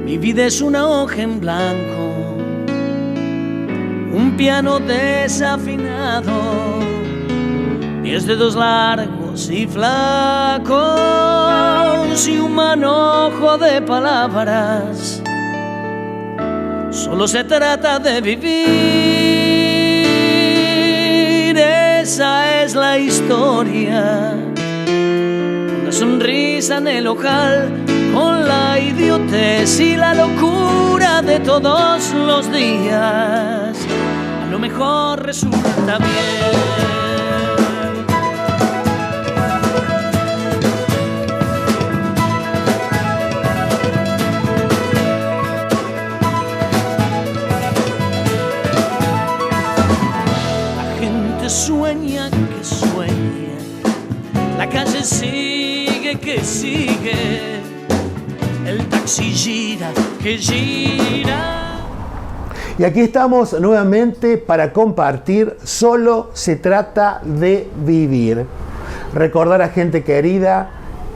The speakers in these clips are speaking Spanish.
Mi vida es una hoja en blanco, un piano desafinado, 10 dedos largos y flacos y un manojo de palabras. Solo se trata de vivir, esa es la historia. Una sonrisa en el ojal, con la idiotez y la locura de todos los días. A lo mejor resulta bien. Sueña que sueña, la calle sigue que sigue, el taxi gira que gira. Y aquí estamos nuevamente para compartir Solo se trata de vivir. Recordar a gente querida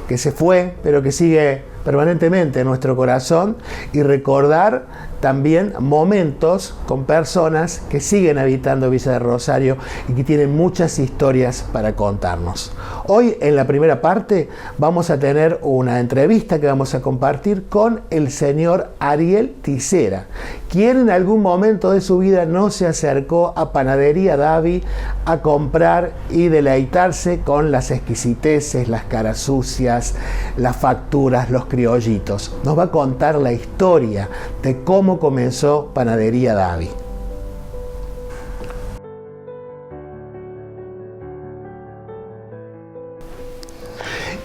que se fue, pero que sigue permanentemente en nuestro corazón, y recordar también momentos con personas que siguen habitando Villa de Rosario y que tienen muchas historias para contarnos. Hoy en la primera parte vamos a tener una entrevista que vamos a compartir con el señor Ariel Tisera, quien en algún momento de su vida no se acercó a Panadería Davi a comprar y deleitarse con las exquisiteces, las caras sucias, las facturas, los criollitos. Nos va a contar la historia de cómo comenzó Panadería Davi.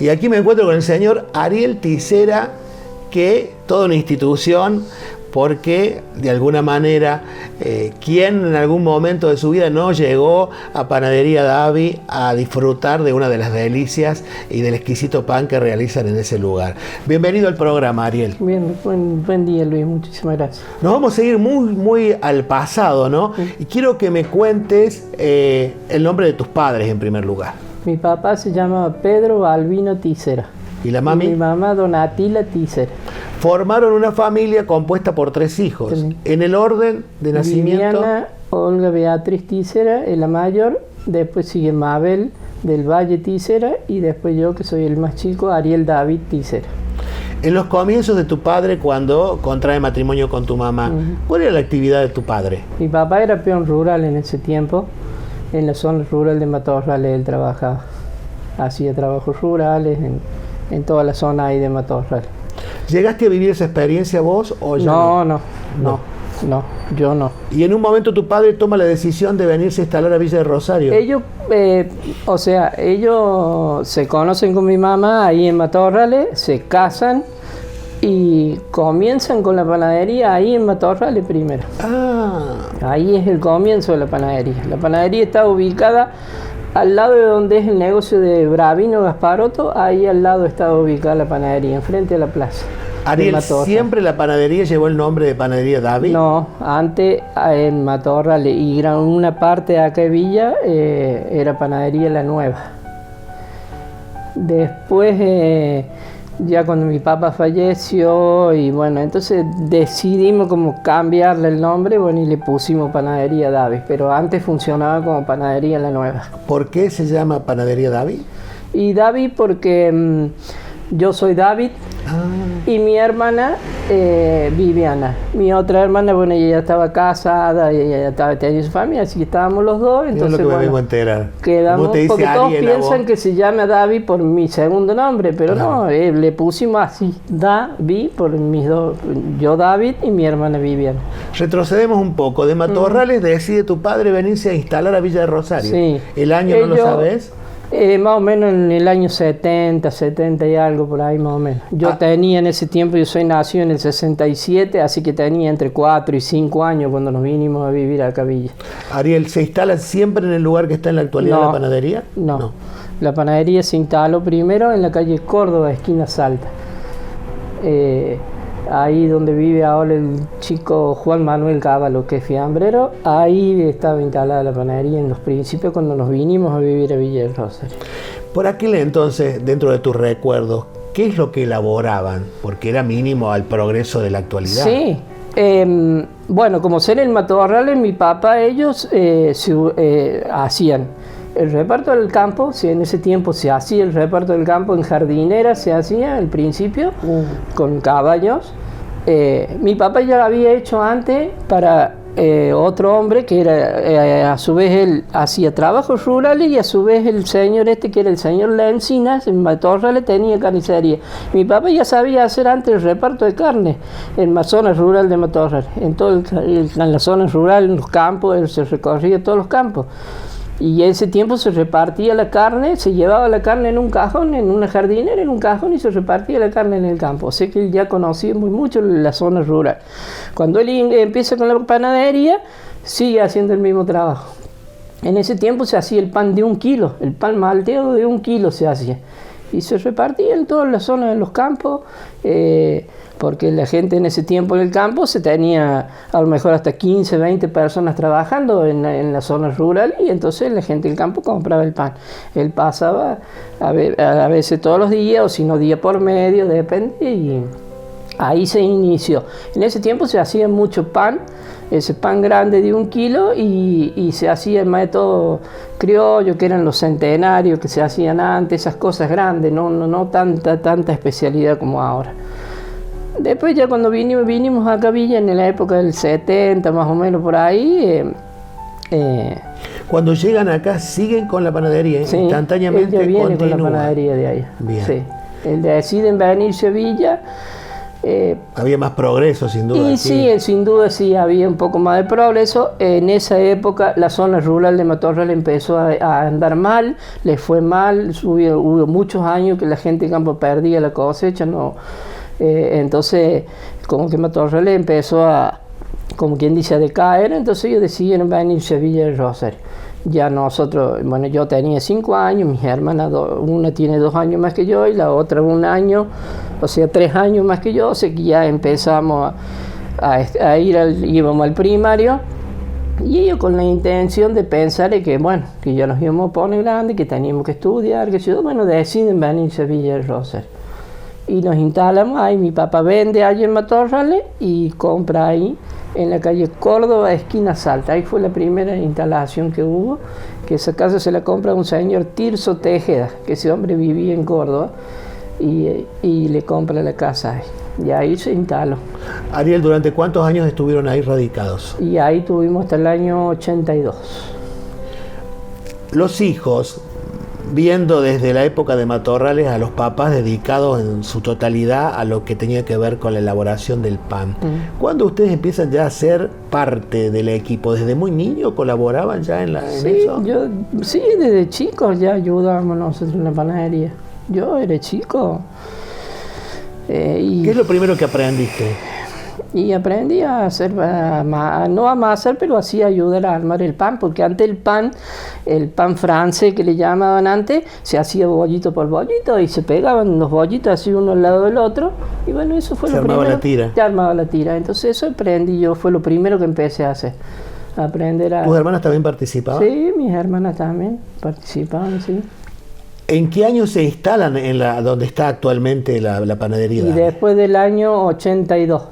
Y aquí me encuentro con el señor Ariel Tisera, que toda una institución, porque de alguna manera quien en algún momento de su vida no llegó a Panadería Davi a disfrutar de una de las delicias y del exquisito pan que realizan en ese lugar. Bienvenido al programa, Ariel. Bien, buen día, Luis, muchísimas gracias. Nos vamos a ir muy al pasado, ¿no? Sí. Y quiero que me cuentes el nombre de tus padres en primer lugar. Mi papá se llama Pedro Balbino Tisera. ¿Y la mami? Y mi mamá, Donatila Tisera. Formaron una familia compuesta por 3 hijos. Sí. En el orden de nacimiento: Viviana Olga Beatriz Tisera, es la mayor. Después sigue Mabel del Valle Tisera. Y después yo, que soy el más chico, Ariel David Tisera. En los comienzos de tu padre, cuando contrae matrimonio con tu mamá, ¿cuál era la actividad de tu padre? Mi papá era peón rural en ese tiempo. En la zona rural de Matorrales él trabajaba. Hacía trabajos rurales en toda la zona ahí de Matorrales. ¿Llegaste a vivir esa experiencia vos o ya no, yo no. Y en un momento tu padre toma la decisión de venirse a instalar a Villa de Rosario. Ellos se conocen con mi mamá ahí en Matorrales, se casan y comienzan con la panadería ahí en Matorrales primero. Ahí es el comienzo de la panadería. La panadería está ubicada al lado de donde es el negocio de Bravino Gasparotto. Ahí al lado está ubicada la panadería, enfrente de la plaza. Ariel, ¿siempre la panadería llevó el nombre de Panadería Davi? No, antes en Matorrales y una parte de acá de Villa era Panadería La Nueva. Después, ya cuando mi papá falleció, y bueno, entonces decidimos como cambiarle el nombre, bueno, y le pusimos Panadería Davi, pero antes funcionaba como Panadería La Nueva. ¿Por qué se llama Panadería Davi? Y Davi porque yo soy David y mi hermana Viviana. Mi otra hermana, bueno, ella ya estaba casada, ella ya tenía su familia, así que estábamos los dos. Entonces, lo que me vengo a enterar. Quedamos, porque todos piensan que se llama David por mi segundo nombre, pero no, le pusimos así, David, por mis dos, yo David y mi hermana Viviana. Retrocedemos un poco. De Matorrales decide tu padre venirse a instalar a Villa de Rosario. Sí. ¿El año no lo sabes? Más o menos en el año 70 y algo por ahí más o menos. Yo tenía en ese tiempo, yo soy nacido en el 67, así que tenía entre 4 y 5 años cuando nos vinimos a vivir acá a Villa. Ariel, ¿se instala siempre en el lugar que está en la actualidad la panadería? No, la panadería se instaló primero en la calle Córdoba, esquina Salta. Ahí donde vive ahora el chico Juan Manuel Cábalo, que es fiambrero, ahí estaba instalada la panadería en los principios cuando nos vinimos a vivir a Villa del Rosario. Por aquel entonces, dentro de tus recuerdos, ¿qué es lo que elaboraban? Porque era mínimo al progreso de la actualidad. Sí. Bueno, como ser el matorral, mi papá, ellos hacían el reparto del campo. Si en ese tiempo se hacía el reparto del campo en jardinera, se hacía al principio con caballos. Mi papá ya lo había hecho antes para otro hombre que era, a su vez él hacía trabajos rurales, y a su vez el señor que era el señor Lencinas, en Matorrales tenía carnicería. Mi papá ya sabía hacer antes el reparto de carne en la zona rural de Matorrales, en la zona rural, en los campos, él se recorría todos los campos. Y en ese tiempo se repartía la carne, se llevaba la carne en un cajón, en una jardinera, en un cajón, y se repartía la carne en el campo. O sea que él ya conocía muy mucho la zona rural. Cuando él empieza con la panadería, sigue haciendo el mismo trabajo. En ese tiempo se hacía el pan de 1 kilo, el pan malteado de 1 kilo se hacía. Y se repartía en todas las zonas de los campos, porque la gente en ese tiempo en el campo se tenía a lo mejor hasta 15, 20 personas trabajando en la zona rural, y entonces la gente del campo compraba el pan. Él pasaba a veces todos los días, o si no día por medio, depende, y ahí se inició. En ese tiempo se hacía mucho pan, ese pan grande de 1 kilo, y se hacía el método criollo, que eran los centenarios que se hacían antes, esas cosas grandes, no tanta especialidad como ahora. Después ya cuando vinimos acá a Villa en la época del 70, más o menos por ahí. Cuando llegan acá, ¿siguen con la panadería? Sí, Instantáneamente ella viene continúa. con la panadería de allá. Bien. Sí. Deciden venirse a Villa. Había más progreso, sin duda. Y aquí. sí, sin duda sí, había un poco más de progreso. En esa época la zona rural de Matorrales empezó a andar mal, le fue mal, hubo muchos años que la gente de campo perdía la cosecha, entonces como que Matorrales empezó a, como quien dice, a decaer, entonces ellos decidieron venirse a Villa del Rosario. Ya nosotros, bueno, yo tenía 5 años, mis hermanas, una tiene 2 años más que yo y la otra 1 año, o sea, 3 años más que yo, o sea que ya empezamos íbamos al primario, y ellos con la intención de pensar que, bueno, que ya nos íbamos a poner grandes, que teníamos que estudiar, que yo, bueno, deciden venirse a Villa del Rosario. Y nos instalamos ahí, mi papá vende allí en Matorrales y compra ahí, en la calle Córdoba, esquina Salta. Ahí fue la primera instalación que hubo, que esa casa se la compra un señor Tirso Tejeda, que ese hombre vivía en Córdoba, y le compra la casa ahí. Y ahí se instaló. Ariel, ¿durante cuántos años estuvieron ahí radicados? Y ahí tuvimos hasta el año 82. Los hijos, viendo desde la época de Matorrales a los papás dedicados en su totalidad a lo que tenía que ver con la elaboración del pan. ¿Cuándo ustedes empiezan ya a ser parte del equipo? ¿Desde muy niño colaboraban ya en eso? Sí, desde chicos ya ayudábamos nosotros en la panadería. Yo era chico. ¿Qué es lo primero que aprendiste? Y aprendí a hacer, no a amasar, pero así ayudar a armar el pan, porque antes el pan francés que le llamaban antes, se hacía bollito por bollito y se pegaban los bollitos así uno al lado del otro, y bueno, eso fue lo primero. Se armaba la tira. Se armaba la tira, entonces eso aprendí yo, fue lo primero que empecé a hacer. ¿Tus hermanas también participaban? Sí, mis hermanas también participaban, sí. ¿En qué año se instalan donde está actualmente la panadería? Y después del año 82.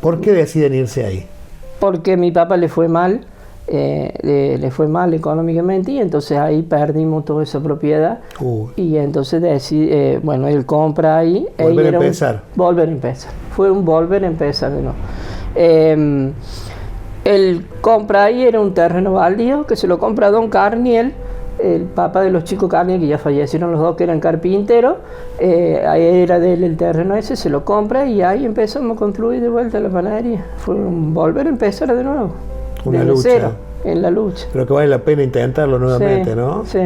¿Por qué deciden irse ahí? Porque a mi papá le fue mal, le fue mal económicamente, y entonces ahí perdimos toda esa propiedad. Y entonces bueno, él compra ahí. Volver a empezar. Volver a empezar. Fue un volver a empezar de nuevo. Él compra ahí, era un terreno baldío que se lo compra a don Carniel, el papá de los chicos Carniel, que ya fallecieron los dos, que eran carpinteros. Ahí era de él el terreno ese, se lo compra, y ahí empezamos a construir de vuelta la panadería. Fue un volver a empezar de nuevo. Una lucha. Cero, en la lucha. Pero que vale la pena intentarlo nuevamente, sí, ¿no? Sí.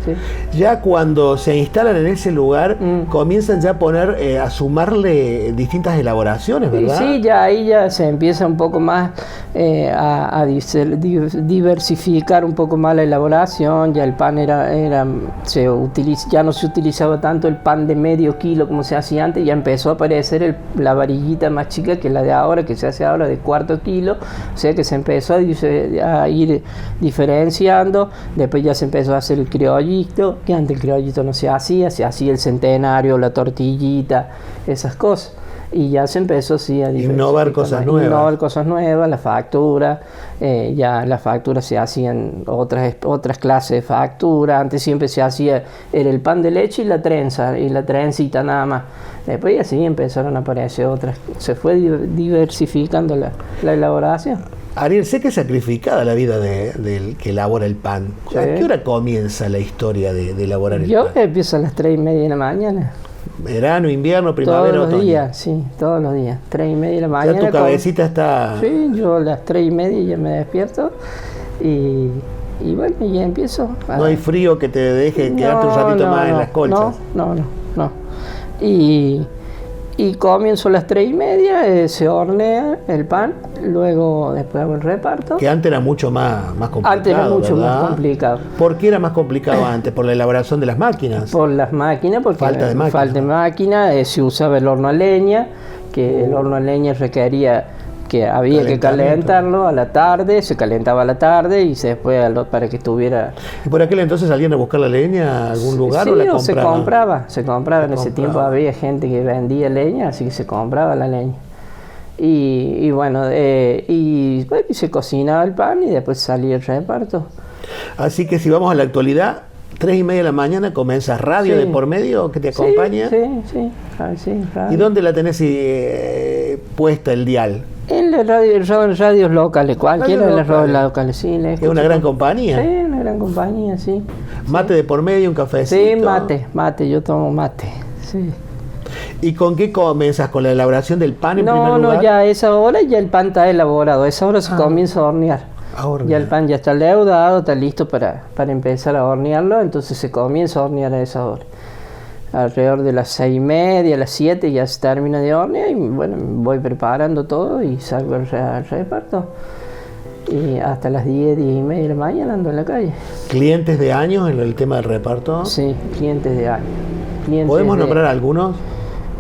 Sí. Ya cuando se instalan en ese lugar, comienzan ya a poner, a sumarle distintas elaboraciones, ¿verdad? Sí, ya ahí ya se empieza un poco más a diversificar un poco más la elaboración. Ya el pan ya no se utilizaba tanto el pan de medio kilo como se hacía antes, ya empezó a aparecer la varillita más chica, que es la de ahora, que se hace ahora de 1/4 kilo, o sea que se empezó a ir diferenciando. Después ya se empezó a hacer el criollito, criollito, que antes el criollito no se hacía el centenario, la tortillita, esas cosas. Y ya se empezó sí, a innovar cosas nuevas. Innovar cosas nuevas, la factura, ya las facturas se hacían otras clases de factura. Antes siempre se hacía, era el pan de leche y la trencita nada más. Después así empezaron a aparecer otras, se fue diversificando la elaboración. Ariel, sé que es sacrificada la vida del que elabora el pan. Sí. ¿A qué hora comienza la historia de elaborar el pan? Yo empiezo a las 3:30 de la mañana. Verano, invierno, primavera, todos los otoño. días, sí, todos los días. 3:30 de la mañana. Ya tu cabecita está... Sí, yo a las 3:30 ya me despierto y bueno, ya empiezo. No hay frío que te deje quedarte un ratito más en las colchas. No. Y comienzo a las 3:30, se hornea el pan, luego después hago el reparto. Que antes era mucho más complicado. Antes era mucho ¿verdad? más complicado. ¿Por qué era más complicado antes? ¿Por la elaboración de las máquinas? Por las máquinas, porque Falta de máquina, se usaba el horno a leña, que el horno a leña requería que había que calentarlo a la tarde, se calentaba a la tarde y después para que estuviera... ¿Y por aquel entonces salían a buscar la leña a algún lugar o la compraban? Se compraba. En ese tiempo había gente que vendía leña, así que se compraba la leña. Y bueno, y se cocinaba el pan y después salía el reparto. Así que si vamos a la actualidad, 3:30 de la mañana comienza radio de por medio que te acompaña. Sí, radio. ¿Y dónde la tenés puesta el dial? En las radios locales, cualquiera de las radios locales, sí. Es una gran compañía. Sí, una gran compañía, sí. Mate de por medio, un cafecito. Sí, mate, yo tomo mate, sí. ¿Y con qué comenzas? ¿Con la elaboración del pan en primer lugar? No, ya a esa hora ya el pan está elaborado, a esa hora se comienza a hornear. Ya el pan ya está leudado, está listo para empezar a hornearlo, entonces se comienza a hornear a esa hora. Alrededor de las 6:30, a las 7 ya se termina de hornear y bueno, voy preparando todo y salgo al reparto. Y hasta las 10:30 de la mañana ando en la calle. ¿Clientes de años en el tema del reparto? Sí, clientes de años. ¿Podemos nombrar algunos?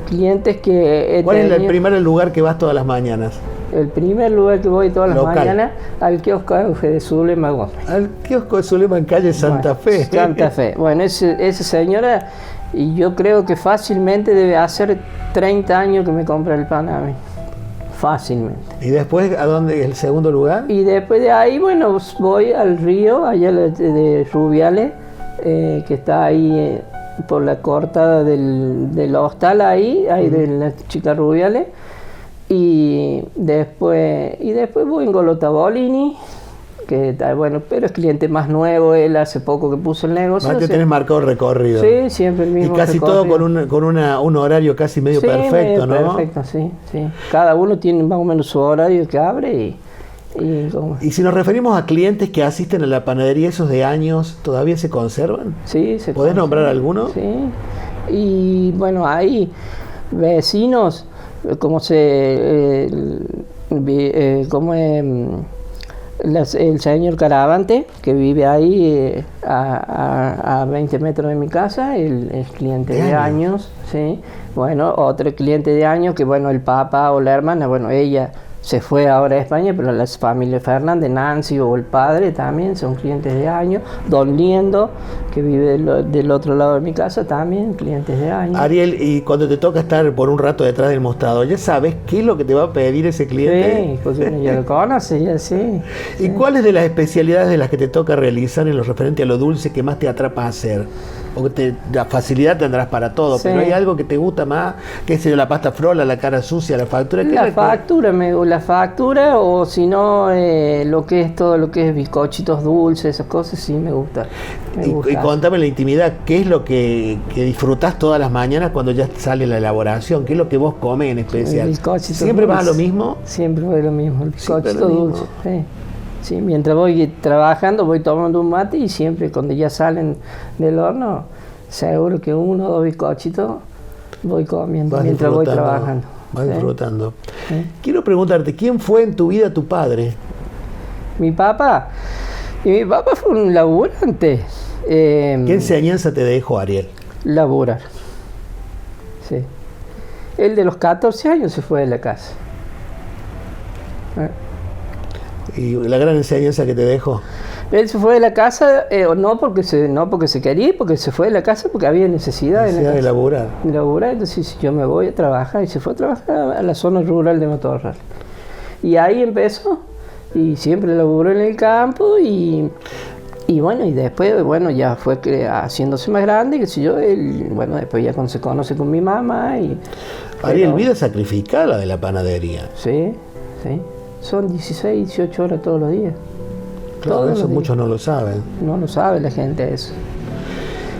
Clientes que ¿Cuál es el primer lugar que vas todas las mañanas? El primer lugar que voy todas las mañanas al kiosco de Zulema Gómez. Al kiosco de Zulema en calle Santa Fe. Santa Fe. Bueno, esa señora, y yo creo que fácilmente debe hacer 30 años que me compra el pan a mí. Fácilmente. ¿Y después a dónde es el segundo lugar? Y después de ahí, bueno, voy al río, allá de Rubiales, que está ahí por la cortada del hostal ahí de las chicas Rubiales. Y después voy en Golotabolini, que está bueno, pero es cliente más nuevo, él hace poco que puso el negocio. Más que tenés marcado recorrido. Sí, siempre el mismo. Y casi recorrido. Todo con un horario casi medio perfecto, ¿no? Perfecto, sí. Cada uno tiene más o menos su horario que abre y si nos referimos a clientes que asisten a la panadería esos de años, ¿todavía se conservan? Sí, se ¿Podés nombrar alguno? Sí. Y bueno, hay vecinos, el señor Caravante, que vive ahí a 20 metros de mi casa, el cliente de años, sí. Bueno, otro cliente de años, que bueno, el papá o la hermana, bueno, ella se fue ahora a España, pero las familias Fernández, Nancy o el padre también son clientes de años. Don Liendo, que vive del otro lado de mi casa, también clientes de años. Ariel, y cuando te toca estar por un rato detrás del mostrador, ¿ya sabes qué es lo que te va a pedir ese cliente? Sí, pues uno ya lo conoce, ya sí. ¿Y cuáles de las especialidades de las que te toca realizar en lo referente a lo dulce que más te atrapa a hacer? Porque la facilidad tendrás para todo, pero hay algo que te gusta más, qué sé yo, la pasta frola, la cara sucia, la factura. La factura, o si no, todo lo que es bizcochitos dulces, esas cosas sí me gusta. Y contame la intimidad, ¿qué es lo que disfrutás todas las mañanas cuando ya sale la elaboración? ¿Qué es lo que vos comes en especial? ¿Siempre vas a lo mismo? Siempre voy a lo mismo, el bizcochito dulce. Sí, mientras voy trabajando, voy tomando un mate y siempre cuando ya salen del horno, seguro que 1 o 2 bizcochitos voy comiendo mientras voy trabajando. Vas disfrutando. Quiero preguntarte, ¿quién fue en tu vida tu padre? Mi papá. Y mi papá fue un laburante. ¿Qué enseñanza te dejó, Ariel? Laburar. Sí. Él de los 14 años se fue de la casa. ¿Y la gran enseñanza que te dejó? Él se fue de la casa, no porque se quería, porque se fue de la casa porque había necesidad de laburar. De laburar, entonces yo me voy a trabajar, y se fue a trabajar a la zona rural de Matorral. Y ahí empezó, y siempre laburó en el campo, y bueno, y después, bueno, ya fue haciéndose más grande, qué sé yo, bueno, después ya cuando se conoce con mi mamá y... Ariel, vida sacrificada de la panadería. Sí, son 16, 18 horas todos los días. Claro, todos eso los días. Muchos no lo saben. No lo sabe la gente eso.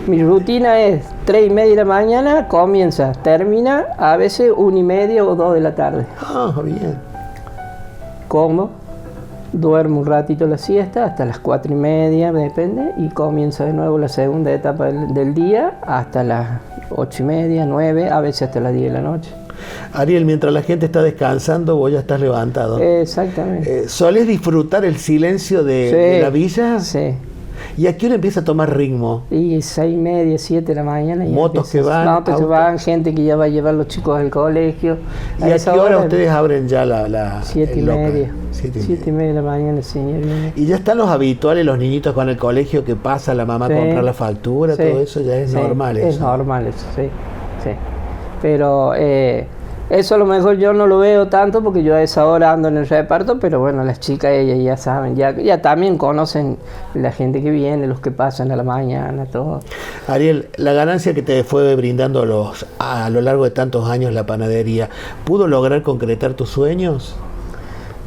Mi rutina es 3:30 de la mañana, comienza, termina a veces 1:30 o 2 de la tarde. Ah, bien. Como, duermo un ratito la siesta hasta las 4:30, depende, y comienza de nuevo la segunda etapa del día hasta las 8:30, 9, a veces hasta las 10 de la noche. Ariel, mientras la gente está descansando, vos ya estás levantado. Exactamente. ¿Solés disfrutar el silencio de la villa? Sí. ¿Y a qué hora empieza a tomar ritmo? Y 6:30, 7 de la mañana. Motos que van. Motos que van, gente que ya va a llevar los chicos al colegio. ¿Y a qué hora ustedes abren ya la 7:30. 7:30 de la mañana, señor. Y ya están los habituales, los niñitos con el colegio que pasa la mamá a comprar la factura, todo eso ya es normal. Es normal eso, sí. Pero eso a lo mejor yo no lo veo tanto porque yo a esa hora ando en el reparto, pero bueno, las chicas ellas ya saben, ya también conocen la gente que viene, los que pasan a la mañana, todo. Ariel, la ganancia que te fue brindando a lo largo de tantos años la panadería, ¿pudo lograr concretar tus sueños?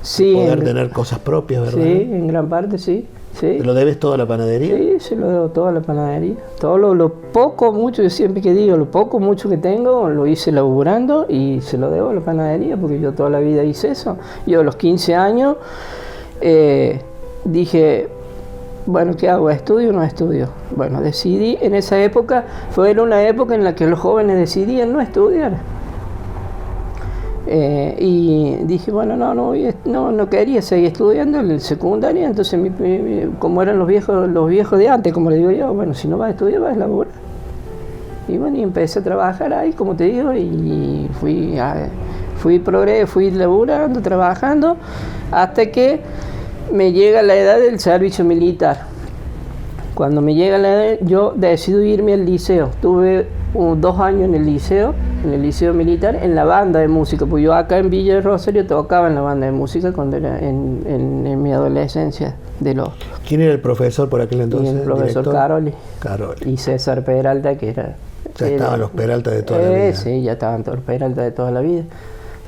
Sí. Poder tener cosas propias, ¿verdad? Sí, en gran parte sí. Sí. ¿Te lo debes todo a la panadería? Sí, se lo debo todo a la panadería. Todo lo poco, mucho, yo siempre que digo, lo poco, mucho que tengo, lo hice laburando y se lo debo a la panadería porque yo toda la vida hice eso. Yo a los 15 años dije, bueno, ¿qué hago? ¿Estudio o no estudio? Bueno, decidí, en esa época, fue una época en la que los jóvenes decidían no estudiar. Y dije, bueno, no quería seguir estudiando en el secundario, entonces como eran los viejos de antes, como le digo yo, bueno, si no vas a estudiar, vas a laburar. Y bueno, y empecé a trabajar ahí, como te digo, y fui laburando, trabajando, hasta que me llega la edad del servicio militar. Cuando me llega la edad, yo decido irme al liceo. Tuve 2 años en el liceo militar, en la banda de música, porque yo acá en Villa de Rosario tocaba en la banda de música cuando era en mi adolescencia. ¿Quién era el profesor por aquel entonces? El profesor Caroli. Y César Peralta, que era... Ya estaban los Peralta de toda la vida. Sí, ya estaban todos los Peralta de toda la vida.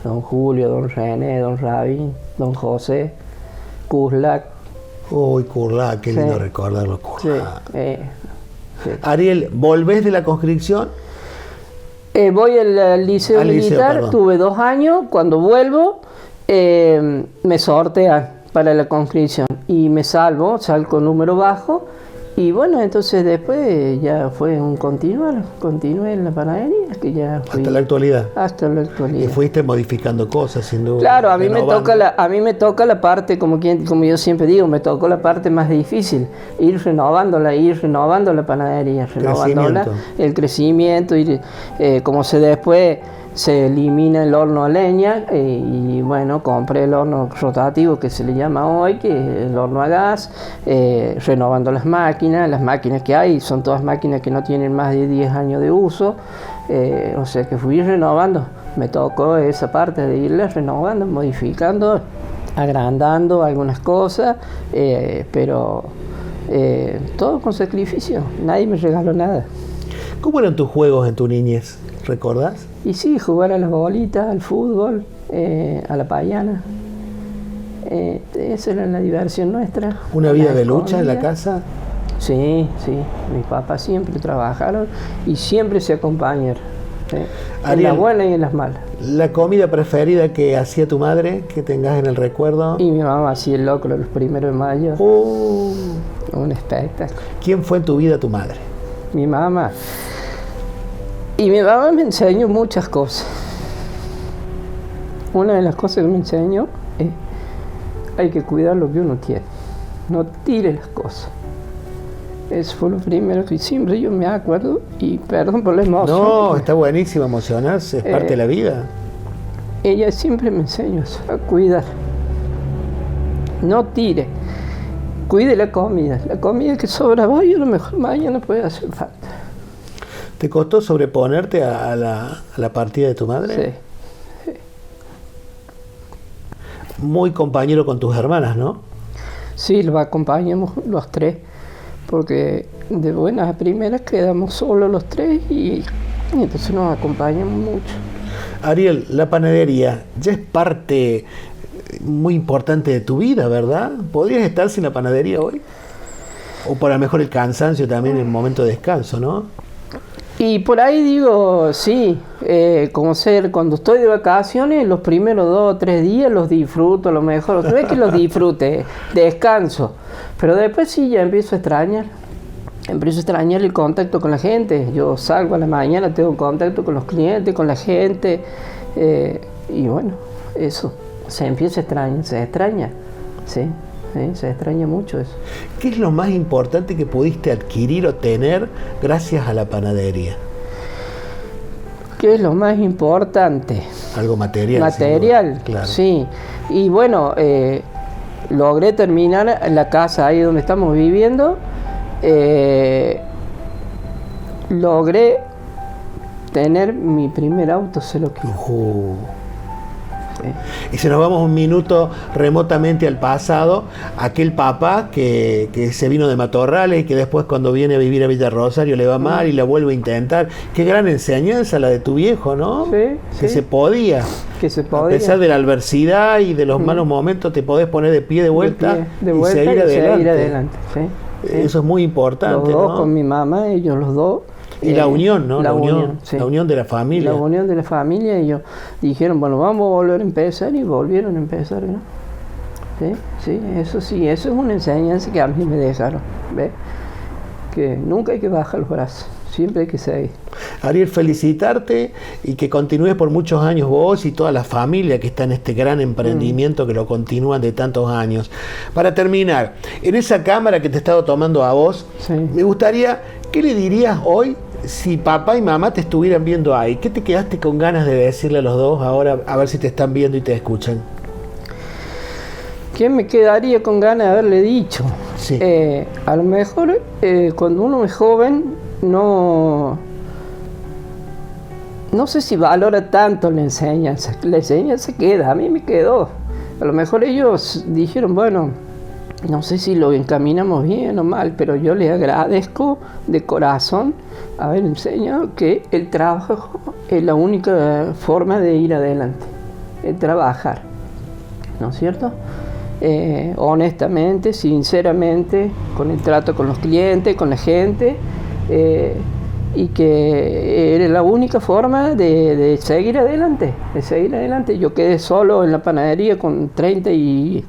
Don Julio, don René, don Rabín, don José, Curlac. Uy, Curlac, qué lindo recordarlo, Curlac. Sí. Ariel, ¿volvés de la conscripción? Voy al liceo militar, tuve 2 años, cuando vuelvo me sortean para la conscripción y me salgo con número bajo y bueno, entonces después ya fue un continué en la panadería, que ya fui, hasta la actualidad. Hasta la actualidad. Y fuiste modificando cosas, sin duda. Claro, a mí me toca la parte, como yo siempre digo, me tocó la parte más difícil, ir renovando la panadería, renovándola, el crecimiento, como después se elimina el horno a leña y bueno, compré el horno rotativo que se le llama hoy, que es el horno a gas, renovando las máquinas que hay, son todas máquinas que no tienen más de 10 años de uso, o sea que fui renovando, me tocó esa parte de irla renovando, modificando, agrandando algunas cosas, pero todo con sacrificio, nadie me regaló nada. ¿Cómo eran tus juegos en tu niñez? ¿Recordás? Y sí, jugar a las bolitas, al fútbol, a la payana. Esa era la diversión nuestra. ¿Una vida de lucha en la casa? Sí. Mis papás siempre trabajaron y siempre se acompañaron. En las buenas y en las malas. ¿La comida preferida que hacía tu madre, que tengas en el recuerdo? Y mi mamá hacía el locro los 1 de mayo. Un espectáculo. ¿Quién fue en tu vida tu madre? Mi mamá. Y mi mamá me enseñó muchas cosas. Una de las cosas que me enseñó es hay que cuidar lo que uno tiene. No tire las cosas. Eso fue lo primero que siempre yo me acuerdo y perdón por la emoción. No, está buenísimo emocionarse, es parte de la vida. Ella siempre me enseñó eso, a cuidar. No tire. cuide la comida que sobra hoy a lo mejor mañana puede hacer falta. ¿Te costó sobreponerte a la partida de tu madre? Sí. Muy compañero con tus hermanas, ¿no? Sí, los acompañamos los tres, porque de buenas a primeras quedamos solos los tres y entonces nos acompañamos mucho. Ariel, la panadería ya es parte muy importante de tu vida, ¿verdad? ¿Podrías estar sin la panadería hoy? O por lo mejor el cansancio también en el momento de descanso, ¿no? Y por ahí digo, sí, cuando estoy de vacaciones, los primeros 2 o 3 días los disfruto, a lo mejor, no es que los disfrute, descanso, pero después sí ya empiezo a extrañar el contacto con la gente. Yo salgo a la mañana, tengo contacto con los clientes, con la gente, y bueno, eso, se empieza a extrañar, se extraña, sí. Se extraña mucho eso. ¿Qué es lo más importante que pudiste adquirir o tener gracias a la panadería? ¿Qué es lo más importante? Algo material. Material, claro. Sí. Y bueno, logré terminar la casa ahí donde estamos viviendo. Logré tener mi primer auto, se lo quiero. Y si nos vamos un minuto remotamente al pasado, aquel papá que se vino de Matorrales y que después cuando viene a vivir a Villa Rosario le va mal y la vuelve a intentar. Qué gran enseñanza la de tu viejo, ¿no? Sí, que se podía. Que se podía. A pesar de la adversidad y de los malos momentos, te podés poner de pie de vuelta, y seguir adelante. Sí. Eso es muy importante. Los dos, ¿no? con mi mamá, ellos los dos. Y la unión, ¿no? La unión de la familia. La unión de la familia, y ellos dijeron, bueno, vamos a volver a empezar, y volvieron a empezar, ¿no? Sí, eso es una enseñanza que a mí me dejaron, ¿ves? Que nunca hay que bajar los brazos, siempre hay que seguir. Ariel, felicitarte y que continúes por muchos años vos y toda la familia que está en este gran emprendimiento que lo continúan de tantos años. Para terminar, en esa cámara que te he estado tomando a vos, me gustaría, ¿qué le dirías hoy si papá y mamá te estuvieran viendo ahí? ¿Qué te quedaste con ganas de decirle a los dos ahora, a ver si te están viendo y te escuchan? ¿Qué me quedaría con ganas de haberle dicho? Sí. A lo mejor cuando uno es joven no sé si valora tanto la enseñanza queda, a mí me quedó. A lo mejor ellos dijeron, bueno, no sé si lo encaminamos bien o mal, pero yo les agradezco de corazón haber enseñado que el trabajo es la única forma de ir adelante, el trabajar, ¿no es cierto? Honestamente, sinceramente, con el trato con los clientes, con la gente, y que era la única forma de seguir adelante, Yo quedé solo en la panadería con 30 y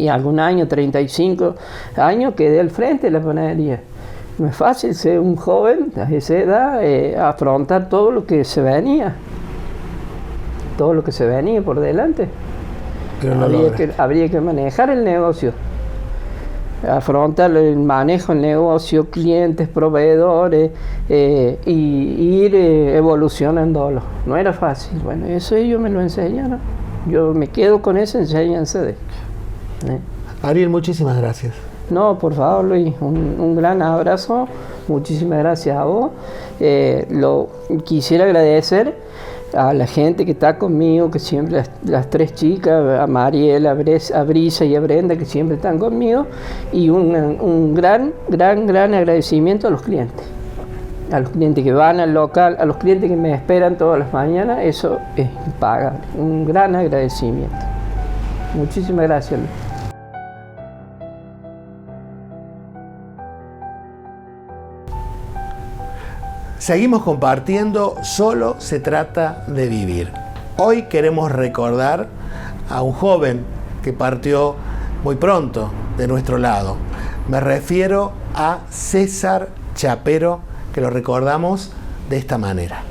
algún año, 35 años, quedé al frente de la panadería. No es fácil ser un joven a esa edad, afrontar todo lo que se venía por delante. Pero no habría que manejar el negocio, afrontar el manejo del negocio, clientes, proveedores, y ir evolucionándolo. No era fácil. Bueno, eso ellos me lo enseñaron. Yo me quedo con esa enseñanza de Ariel, muchísimas gracias. No, por favor, Luis, un gran abrazo. Muchísimas gracias a vos. Quisiera agradecer a la gente que está conmigo, que siempre las tres chicas, a Mariela, a Brisa y a Brenda, que siempre están conmigo, y un gran agradecimiento a los clientes que van al local, a los clientes que me esperan todas las mañanas. Eso es impagable, un gran agradecimiento. Muchísimas gracias, Luis. Seguimos compartiendo Solo se trata de vivir. Hoy queremos recordar a un joven que partió muy pronto de nuestro lado. Me refiero a César Chapero, que lo recordamos de esta manera.